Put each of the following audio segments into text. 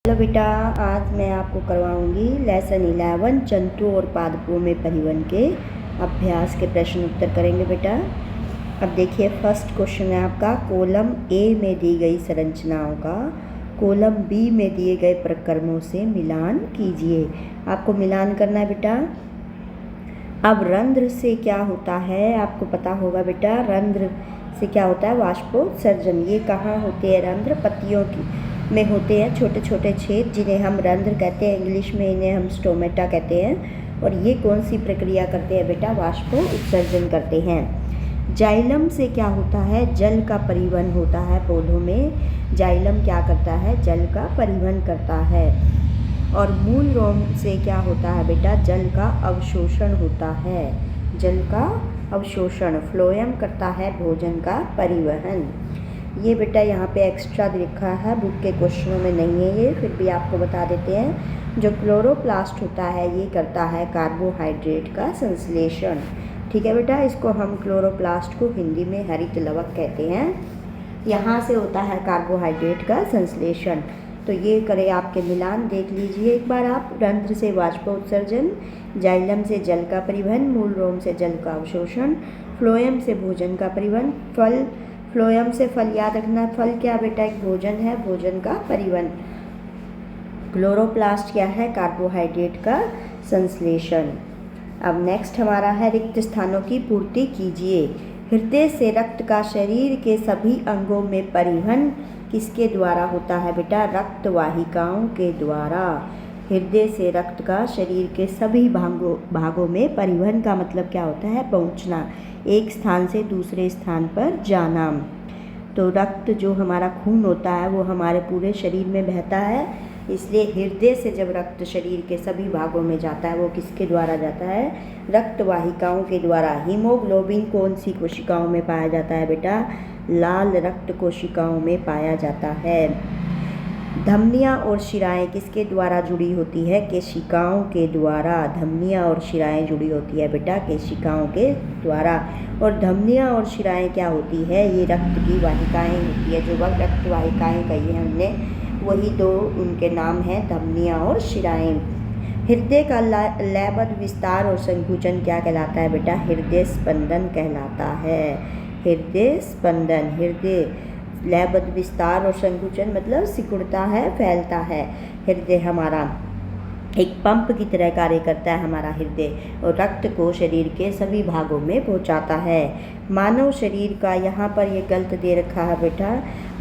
Hello बेटा, आज मैं आपको करवाऊंगी लेसन 11 जंतुओं और पादपों में परिवहन के अभ्यास के प्रश्न उत्तर करेंगे बेटा। अब देखिए, फर्स्ट क्वेश्चन है आपका, कॉलम ए में दी गई संरचनाओं का कॉलम बी में दिए गए प्रक्रमों से मिलान कीजिए। आपको मिलान करना है बेटा। अब रंध्र से क्या होता है आपको पता होगा बेटा। रंध्र से क्या होता है? वाष्पोत्सर्जन। ये कहाँ होते हैं? रंध्र पत्तियों की में होते हैं छोटे छोटे छेद, जिन्हें हम रंध्र कहते हैं। इंग्लिश में इन्हें हम स्टोमेटा कहते हैं। और ये कौन सी प्रक्रिया करते हैं बेटा? वाष्पोत्सर्जन करते हैं। जाइलम से क्या होता है? जल का परिवहन होता है पौधों में। जाइलम क्या करता है? जल का परिवहन करता है। और मूल रोम से क्या होता है बेटा? जल का अवशोषण होता है। जल का अवशोषण। फ्लोएम करता है भोजन का परिवहन। ये बेटा यहाँ पे एक्स्ट्रा लिखा है, बुक के क्वेश्चनों में नहीं है ये, फिर भी आपको बता देते हैं। जो क्लोरोप्लास्ट होता है ये करता है कार्बोहाइड्रेट का संश्लेषण। ठीक है बेटा, इसको हम क्लोरोप्लास्ट को हिंदी में हरित लवक कहते हैं। यहाँ से होता है कार्बोहाइड्रेट का संश्लेषण। तो ये करे आपके मिलान, देख लीजिए एक बार आप। रंध्र से वाष्पोत्सर्जन, जाइलम से जल का परिवहन, मूल रोम से जल का अवशोषण, फ्लोएम से भोजन का परिवहन, फल फ्लोएम से फल। याद रखना, फल क्या बेटा? एक भोजन है, भोजन का परिवहन। क्लोरोप्लास्ट क्या है? कार्बोहाइड्रेट का संश्लेषण। अब नेक्स्ट हमारा है, रिक्त स्थानों की पूर्ति कीजिए। हृदय से रक्त का शरीर के सभी अंगों में परिवहन किसके द्वारा होता है बेटा? रक्त वाहिकाओं के द्वारा। हृदय से रक्त का शरीर के सभी भागों में परिवहन का मतलब क्या होता है? पहुंचना, एक स्थान से दूसरे स्थान पर जाना। तो रक्त जो हमारा खून होता है वो हमारे पूरे शरीर में बहता है, इसलिए हृदय से जब रक्त शरीर के सभी भागों में जाता है वो किसके द्वारा जाता है? रक्त वाहिकाओं के द्वारा। हीमोग्लोबिन कौन सी कोशिकाओं में पाया जाता है बेटा? लाल रक्त कोशिकाओं में पाया जाता है। धमनियाँ और शिराएं किसके द्वारा जुड़ी होती है? केशिकाओं के द्वारा। धमनियाँ और शिराएं जुड़ी होती है बेटा केशिकाओं के द्वारा। और धमनियाँ और शिराएं क्या होती है? ये रक्त की वाहिकाएं होती है। जो वह रक्त वाहिकाएं कही हैं हमने, वही दो उनके नाम हैं, धमनियाँ और शिराएं। हृदय का लयबद्ध विस्तार और संकुचन क्या कहलाता है बेटा? हृदय स्पंदन कहलाता है। हृदय स्पंदन। हृदय लयबद्ध विस्तार और संकुचन मतलब सिकुड़ता है, फैलता है। हृदय हमारा एक पंप की तरह कार्य करता है हमारा हृदय, और रक्त को शरीर के सभी भागों में पहुंचाता है। मानव शरीर का, यहाँ पर ये गलत दे रखा है बेटा,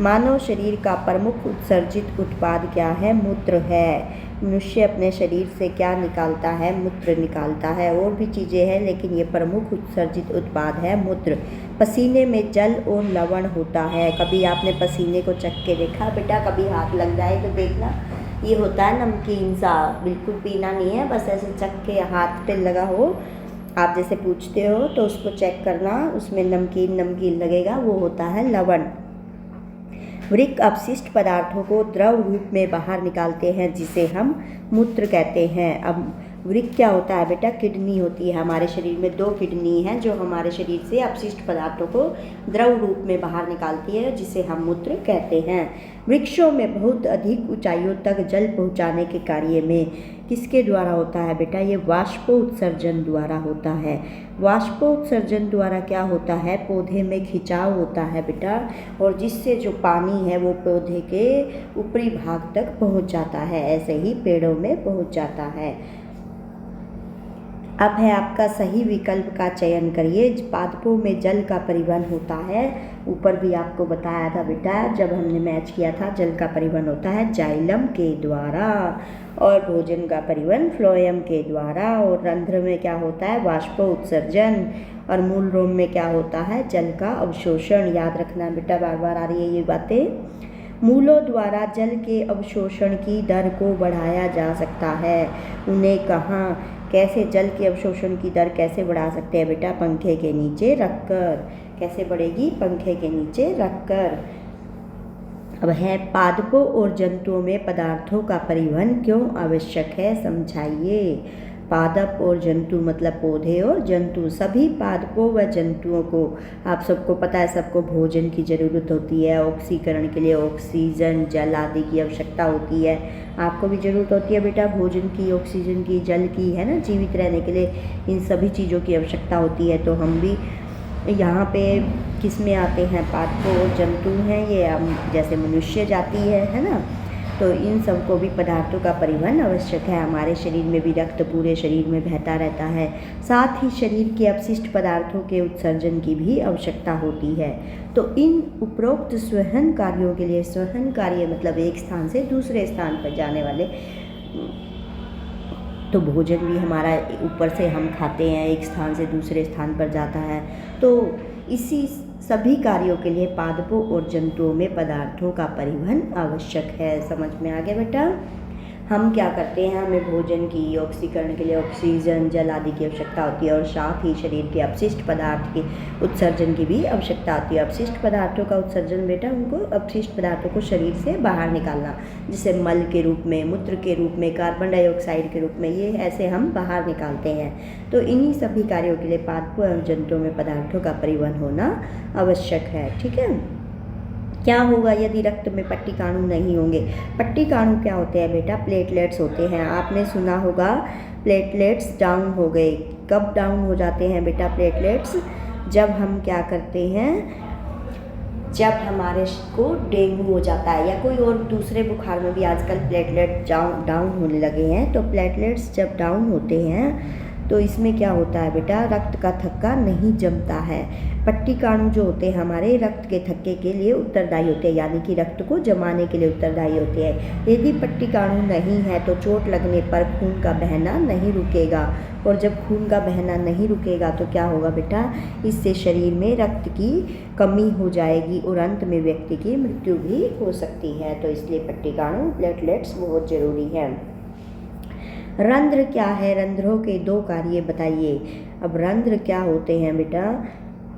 मानव शरीर का प्रमुख उत्सर्जित उत्पाद क्या है? मूत्र है। मनुष्य अपने शरीर से क्या निकालता है? मूत्र निकालता है। और भी चीज़ें हैं लेकिन ये प्रमुख उत्सर्जित उत्पाद है मूत्र। पसीने में जल और लवण होता है। कभी आपने पसीने को चख के देखा बेटा? कभी हाथ लग जाए तो देखना, ये होता है नमकीन सा, बिल्कुल पीना नहीं है, बस ऐसे चख के हाथ पे लगा हो, आप जैसे पूछते हो तो उसको चेक करना, उसमें नमकीन नमकीन लगेगा, वो होता है लवण। वृक्क अपशिष्ट पदार्थों को द्रव रूप में बाहर निकालते हैं, जिसे हम मूत्र कहते हैं। अब वृक्क क्या होता है बेटा? किडनी होती है हमारे शरीर में। 2 किडनी हैं जो हमारे शरीर से अपशिष्ट पदार्थों को द्रव रूप में बाहर निकालती है, जिसे हम मूत्र कहते हैं। वृक्षों में बहुत अधिक ऊंचाइयों तक जल पहुंचाने के कार्य में किसके द्वारा होता है बेटा? ये वाष्पोत्सर्जन द्वारा होता है। वाष्पोत्सर्जन द्वारा क्या होता है? पौधे में खिंचाव होता है बेटा, और जिससे जो पानी है वो पौधे के ऊपरी भाग तक पहुंच जाता है, ऐसे ही पेड़ों में पहुंच जाता है। अब है आपका सही विकल्प का चयन करिए। पादपों में जल का परिवहन होता है, ऊपर भी आपको बताया था बेटा जब हमने मैच किया था, जल का परिवहन होता है जाइलम के द्वारा, और भोजन का परिवहन फ्लोएम के द्वारा। और रंध्र में क्या होता है? वाष्पोत्सर्जन। और मूल रोम में क्या होता है? जल का अवशोषण। याद रखना बेटा, बार बार आ रही है ये बातें। मूलों द्वारा जल के अवशोषण की दर को बढ़ाया जा सकता है। उन्हें कहाँ, कैसे जल के अवशोषण की दर कैसे बढ़ा सकते हैं बेटा? पंखे के नीचे रखकर। कैसे बढ़ेगी? पंखे के नीचे रखकर। अब है, पादपों और जंतुओं में पदार्थों का परिवहन क्यों आवश्यक है? समझाइए। पादप और जंतु मतलब पौधे और जंतु, सभी पादपों व जंतुओं को, आप सबको पता है सबको भोजन की ज़रूरत होती है, ऑक्सीकरण के लिए ऑक्सीजन जल आदि की आवश्यकता होती है। आपको भी ज़रूरत होती है बेटा भोजन की, ऑक्सीजन की, जल की, है ना। जीवित रहने के लिए इन सभी चीज़ों की आवश्यकता होती है। तो हम भी यहाँ पे किस में आते हैं, पादपों और जंतु हैं ये, हम जैसे मनुष्य जाति है ना। तो इन सबको भी पदार्थों का परिवहन आवश्यक है। हमारे शरीर में भी रक्त पूरे शरीर में बहता रहता है, साथ ही शरीर के अपशिष्ट पदार्थों के उत्सर्जन की भी आवश्यकता होती है। तो इन उपरोक्त स्वहन कार्यों के लिए, स्वहन कार्य मतलब एक स्थान से दूसरे स्थान पर जाने वाले, तो भोजन भी हमारा ऊपर से हम खाते हैं, एक स्थान से दूसरे स्थान पर जाता है। तो इसी सभी कार्यों के लिए पादपों और जंतुओं में पदार्थों का परिवहन आवश्यक है। समझ में आ गया बेटा। हम क्या करते हैं, हमें भोजन की, ऑक्सीकरण के लिए ऑक्सीजन जल आदि की आवश्यकता होती है और साथ ही शरीर के अपशिष्ट पदार्थ के उत्सर्जन की भी आवश्यकता होती है। अपशिष्ट पदार्थों का उत्सर्जन बेटा, उनको अपशिष्ट पदार्थों को शरीर से बाहर निकालना, जैसे मल के रूप में, मूत्र के रूप में, कार्बन डाइऑक्साइड के रूप में, ये ऐसे हम बाहर निकालते हैं। तो इन्हीं सभी कार्यों के लिए पादपों एवं जंतुओं में पदार्थों का परिवहन होना आवश्यक है। ठीक है। क्या होगा यदि रक्त में पट्टिकाणु नहीं होंगे? पट्टिकाणु क्या होते हैं बेटा? प्लेटलेट्स होते हैं। आपने सुना होगा प्लेटलेट्स डाउन हो गए। कब डाउन हो जाते हैं बेटा प्लेटलेट्स? जब हम क्या करते हैं, जब हमारे को डेंगू हो जाता है या कोई और दूसरे बुखार में भी आजकल प्लेटलेट डाउन होने लगे हैं। तो प्लेटलेट्स जब डाउन होते हैं तो इसमें क्या होता है बेटा, रक्त का थक्का नहीं जमता है। पट्टिकाणु जो होते हैं हमारे रक्त के थक्के के लिए उत्तरदायी होते हैं, यानी कि रक्त को जमाने के लिए उत्तरदायी होते हैं। यदि पट्टिकाणु नहीं है तो चोट लगने पर खून का बहना नहीं रुकेगा, और जब खून का बहना नहीं रुकेगा तो क्या होगा बेटा, इससे शरीर में रक्त की कमी हो जाएगी और अंत में व्यक्ति की मृत्यु भी हो सकती है। तो इसलिए पट्टिकाणु, प्लेटलेट्स बहुत ज़रूरी है। रंध्र क्या है? रंध्रों के दो कार्य बताइए। अब रंध्र क्या होते हैं बेटा?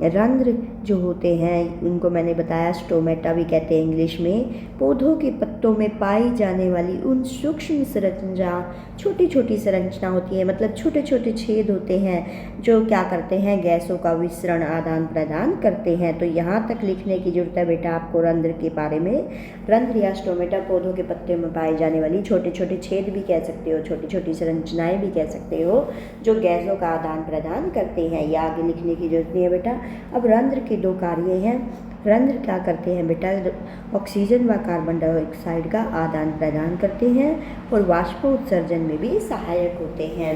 रंध्र जो होते हैं उनको मैंने बताया स्टोमेटा भी कहते हैं इंग्लिश में। पौधों के पत्तों में पाई जाने वाली उन सूक्ष्म संरचना, छोटी छोटी संरचना होती है, मतलब छोटे छोटे छेद होते हैं जो क्या करते हैं, गैसों का विसरण आदान प्रदान करते हैं। तो यहाँ तक लिखने की जरूरत है बेटा आपको रंध्र के बारे में। रंध्र या स्टोमेटा पौधों के पत्ते में पाए जाने वाली छोटे छोटे छेद भी कह सकते हो, छोटी छोटी संरचनाएं भी कह सकते हो, जो गैसों का आदान प्रदान करते हैं। ये आगे लिखने की जरूरत नहीं है बेटा। अब रंध्र के दो कार्य हैं। रंध्र क्या करते हैं बेटा? ऑक्सीजन व कार्बन डाइऑक्साइड का आदान प्रदान करते हैं और वाष्पोत्सर्जन में भी सहायक होते हैं।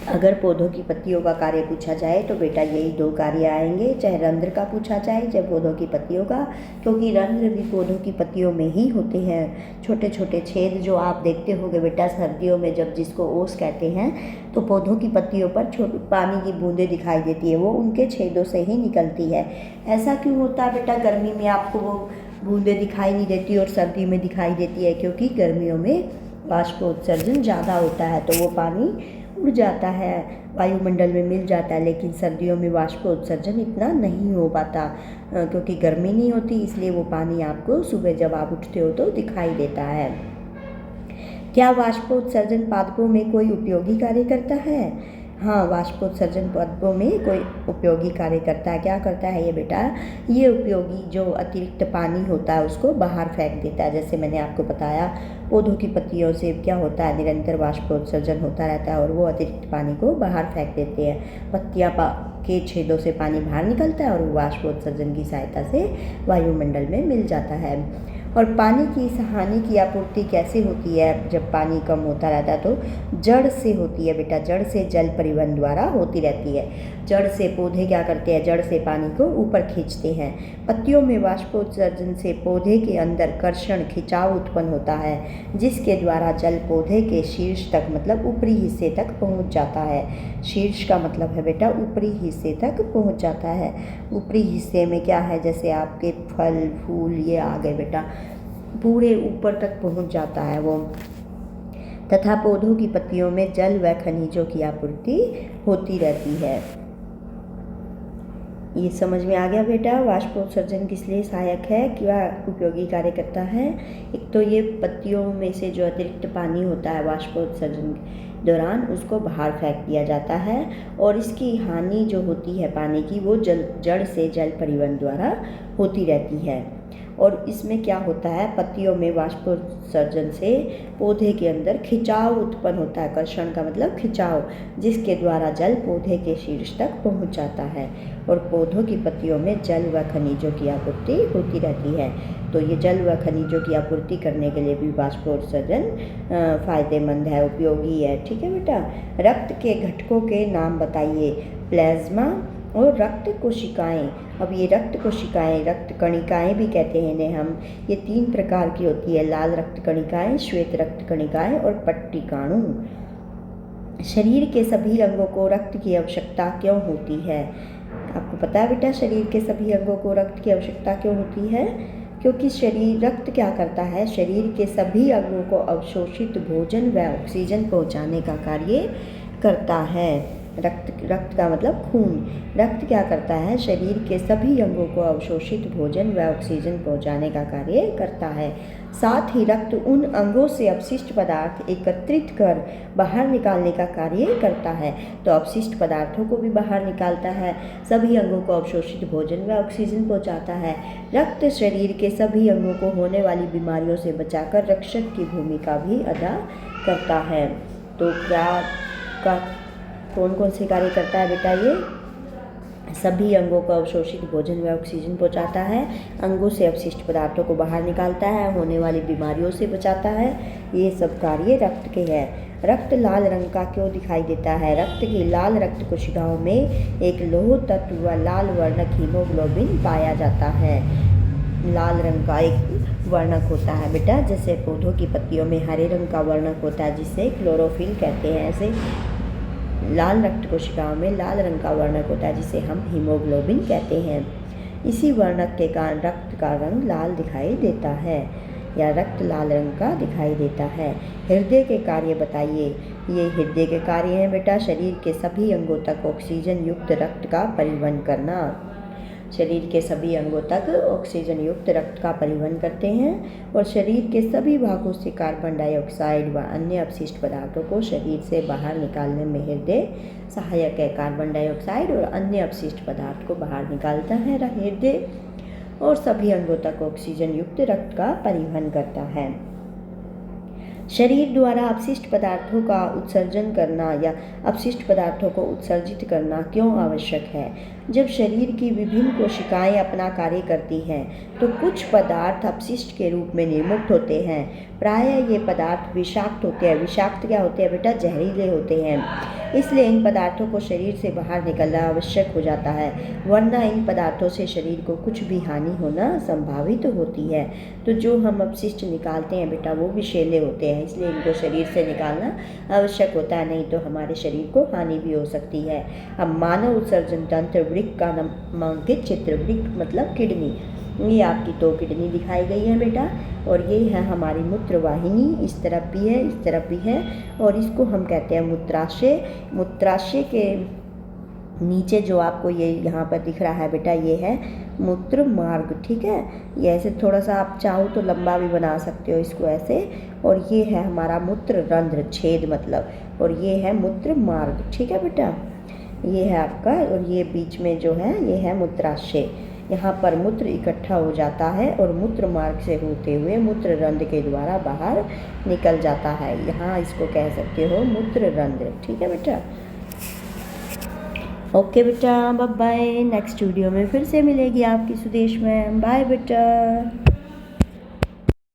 अगर पौधों की पत्तियों का कार्य पूछा जाए तो बेटा यही दो कार्य आएंगे, चाहे रंध्र का पूछा जाए चाहे पौधों की पत्तियों का, क्योंकि रंध्र भी पौधों की पत्तियों में ही होते हैं। छोटे छोटे छेद जो आप देखते होंगे बेटा सर्दियों में, जब जिसको ओस कहते हैं, तो पौधों की पत्तियों पर छोटी पानी की बूंदें दिखाई देती है, वो उनके छेदों से ही निकलती है। ऐसा क्यों होता है बेटा? गर्मी में आपको वो बूंदें दिखाई नहीं देती और सर्दी में दिखाई देती है, क्योंकि गर्मियों में वाष्पोत्सर्जन ज़्यादा होता है तो वो पानी उड़ जाता है, वायुमंडल में मिल जाता है। लेकिन सर्दियों में वाष्पोत्सर्जन इतना नहीं हो पाता, क्योंकि गर्मी नहीं होती, इसलिए वो पानी आपको सुबह जब आप उठते हो तो दिखाई देता है। क्या वाष्पोत्सर्जन पादपों में कोई उपयोगी कार्य करता है? हाँ, वाष्पोत्सर्जन पादपों में कोई उपयोगी कार्य करता है। क्या करता है ये बेटा? ये उपयोगी जो अतिरिक्त पानी होता है उसको बाहर फेंक देता है। जैसे मैंने आपको बताया पौधों की पत्तियों से क्या होता है, निरंतर वाष्पोत्सर्जन होता रहता है और वो अतिरिक्त पानी को बाहर फेंक देते हैं। पत्तियाँ के छेदों से पानी बाहर निकलता है और वो वाष्पोत्सर्जन की सहायता से वायुमंडल में मिल जाता है। और पानी की इस हानि की आपूर्ति कैसे होती है? जब पानी कम होता रहता है तो जड़ से होती है बेटा, जड़ से जल परिवहन द्वारा होती रहती है। जड़ से पौधे क्या करते हैं, जड़ से पानी को ऊपर खींचते हैं। पत्तियों में वाष्पोत्सर्जन से पौधे के अंदर कर्षण खिंचाव उत्पन्न होता है, जिसके द्वारा जल पौधे के शीर्ष तक मतलब ऊपरी हिस्से तक पहुंच जाता है। शीर्ष का मतलब है बेटा ऊपरी हिस्से तक पहुंच जाता है। ऊपरी हिस्से में क्या है, जैसे आपके फल फूल ये आ गए बेटा, पूरे ऊपर तक पहुंच जाता है वो। तथा पौधों की पत्तियों में जल व खनिजों की आपूर्ति होती रहती है। ये समझ में आ गया बेटा वाष्पोत्सर्जन किस लिए सहायक है, क्या उपयोगी कार्य करता है। एक तो ये पत्तियों में से जो अतिरिक्त पानी होता है वाष्पोत्सर्जन के दौरान उसको बाहर फेंक दिया जाता है और इसकी हानि जो होती है पानी की वो जड़ से जल परिवहन द्वारा होती रहती है। और इसमें क्या होता है, पत्तियों में वाष्पोत्सर्जन से पौधे के अंदर खिंचाव उत्पन्न होता है। कर्षण का मतलब खिंचाव, जिसके द्वारा जल पौधे के शीर्ष तक पहुंच जाता है और पौधों की पत्तियों में जल व खनिजों की आपूर्ति होती रहती है। तो ये जल व खनिजों की आपूर्ति करने के लिए भी वाष्पोत्सर्जन फायदेमंद है, उपयोगी है। ठीक है बेटा। रक्त के घटकों के नाम बताइए। प्लाज्मा और रक्त कोशिकाएं। अब ये रक्त कोशिकाएं, रक्त कणिकाएं भी कहते हैं इन्हें हम, ये 3 प्रकार की होती है। लाल रक्त कणिकाएं, श्वेत रक्त कणिकाएं और पट्टिकाणु। शरीर के सभी अंगों को रक्त की आवश्यकता क्यों होती है? आपको पता है बेटा शरीर के सभी अंगों को रक्त की आवश्यकता क्यों होती है? क्योंकि रक्त क्या करता है, शरीर के सभी अंगों को अवशोषित भोजन व ऑक्सीजन पहुंचाने का कार्य करता है। रक्त का मतलब खून। रक्त क्या करता है, शरीर के सभी अंगों को अवशोषित भोजन व ऑक्सीजन पहुंचाने का कार्य करता है। साथ ही रक्त उन अंगों से अपशिष्ट पदार्थ एकत्रित कर बाहर निकालने का कार्य करता है। तो अपशिष्ट पदार्थों को भी बाहर निकालता है, सभी अंगों को अवशोषित भोजन व ऑक्सीजन पहुंचाता है। रक्त शरीर के सभी अंगों को होने वाली बीमारियों से बचाकर रक्षक की भूमिका भी अदा करता है। तो क्या कौन कौन से कार्य करता है बेटा? ये सभी अंगों को अवशोषित भोजन व ऑक्सीजन पहुंचाता है, अंगों से अपशिष्ट पदार्थों को बाहर निकालता है, होने वाली बीमारियों से बचाता है। ये सब कार्य रक्त के हैं। रक्त लाल रंग का क्यों दिखाई देता है? रक्त की लाल रक्त कोशिकाओं में एक लौह तत्व व लाल वर्णक हीमोग्लोबिन पाया जाता है। लाल रंग का एक वर्णक होता है बेटा, जैसे पौधों की पत्तियों में हरे रंग का वर्णक होता है जिसे क्लोरोफिल कहते हैं, ऐसे लाल रक्त कोशिकाओं में लाल रंग का वर्णक होता है जिसे हम हीमोग्लोबिन कहते हैं। इसी वर्णक के कारण रक्त का रंग लाल दिखाई देता है या रक्त लाल रंग का दिखाई देता है। हृदय के कार्य बताइए। ये हृदय के कार्य हैं बेटा, शरीर के सभी अंगों तक ऑक्सीजन युक्त रक्त का परिवहन करना। शरीर के सभी अंगों तक ऑक्सीजन युक्त रक्त का परिवहन करते हैं और शरीर के सभी भागों से कार्बन डाइऑक्साइड व अन्य अपशिष्ट पदार्थों को शरीर से बाहर निकालने में हृदय सहायक है। कार्बन डाइऑक्साइड और अन्य अपशिष्ट पदार्थ को बाहर निकालता है हृदय और सभी अंगों तक ऑक्सीजन युक्त रक्त का परिवहन करता है। शरीर द्वारा अपशिष्ट पदार्थों का उत्सर्जन करना या अपशिष्ट पदार्थों को उत्सर्जित करना क्यों आवश्यक है? जब शरीर की विभिन्न कोशिकाएं अपना कार्य करती हैं तो कुछ पदार्थ अपशिष्ट के रूप में निर्मुक्त होते हैं। प्रायः ये पदार्थ विषाक्त होते हैं। विषाक्त क्या होते हैं बेटा? जहरीले होते हैं। इसलिए इन पदार्थों को शरीर से बाहर निकलना आवश्यक हो जाता है, वरना इन पदार्थों से शरीर को कुछ भी हानि होना संभावित होती है। तो जो हम अपशिष्ट निकालते हैं बेटा वो विषैले होते हैं, इसलिए इनको शरीर से निकालना आवश्यक होता है, नहीं तो हमारे शरीर को हानि भी हो सकती है। अब मानव उत्सर्जन तंत्र वृक्क का नामांकित चित्र। वृक्क मतलब किडनी। ये आपकी 2 किडनी दिखाई गई है बेटा और ये है हमारी मूत्र वाहिनी, इस तरफ भी है इस तरफ भी है और इसको हम कहते हैं मूत्राशय। मूत्राशय के नीचे जो आपको ये यहाँ पर दिख रहा है बेटा ये है मूत्र मार्ग। ठीक है, ये ऐसे थोड़ा सा आप चाहो तो लंबा भी बना सकते हो इसको ऐसे। और ये है हमारा मूत्र रंध्र, छेद मतलब, और ये है मूत्र मार्ग। ठीक है बेटा, ये है आपका, और ये बीच में जो है ये है मूत्राशय। यहाँ पर मूत्र इकट्ठा हो जाता है और मूत्र मार्ग से होते हुए मूत्र रंध्र के द्वारा बाहर निकल जाता है। यहाँ इसको कह सकते हो मूत्र रंध्र। ठीक है बेटा, ओके बेटा, बाय बाय। नेक्स्ट वीडियो में फिर से मिलेगी आपकी सुदेश मैम। बाय बेटा।